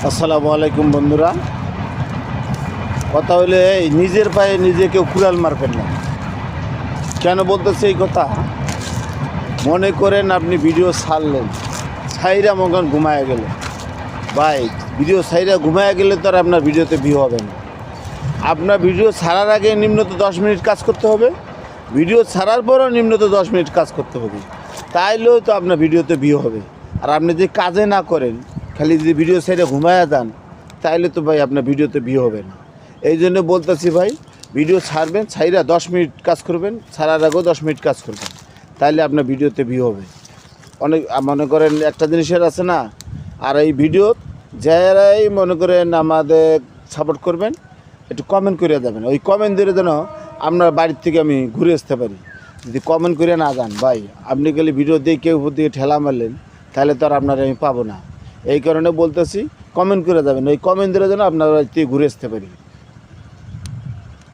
আসসালামু আলাইকুম বন্ধুরা। কথা হলে নিজের পায়ে নিজে কেউ কুড়াল মারবেন না। কেন বলতেছে এই কথা? মনে করেন আপনি ভিডিও ছাড়লেন, ছাইরা মগন ঘুমায় গেল, ভাই ভিডিও ছাইরা ঘুমায় গেলে তো আর আপনার ভিডিওতে ভিউ হবে না। আপনার ভিডিও ছাড়ার আগে নিম্নত 10 মিনিট কাজ করতে হবে, ভিডিও ছাড়ার পরও নিম্নত 10 মিনিট কাজ করতে হবে, তাইলেও তো আপনার ভিডিওতে ভিউ হবে। আর আপনি যে কাজে না করেন, খালি যদি ভিডিও ছাইরা ঘুমায়া যান, তাইলে তো ভাই আপনার ভিডিওতে ভিউ হবে না। এই জন্য বলতেছি ভাই, ভিডিও ছাড়বেন, ছাইরা 10 মিনিট কাজ করবেন, ছাড়ার আগেও 10 মিনিট কাজ করবেন, তাইলে আপনার ভিডিওতে ভিউ হবে। অনেক মনে করেন একটা জিনিসের আছে না, আর এই ভিডিও যারাই মনে করেন আমাদের সাপোর্ট করবেন, একটু কমেন্ট করে দেবেন। ওই কমেন্ট দিয়ে যেন আপনার বাড়ির থেকে আমি ঘুরে আসতে পারি। যদি কমেন্ট করে না যান ভাই, আপনি গেলে ভিডিও দিয়ে কেউ উপর দিকে ঠেলা মারলেন, তাহলে তো আর আপনার আমি পাবো না। এই কারণে বলতেছি কমেন্ট করে যাবেন, ওই কমেন্ট দিয়ে যেন আপনার বাড়ির থেকে ঘুরে আসতে পারি।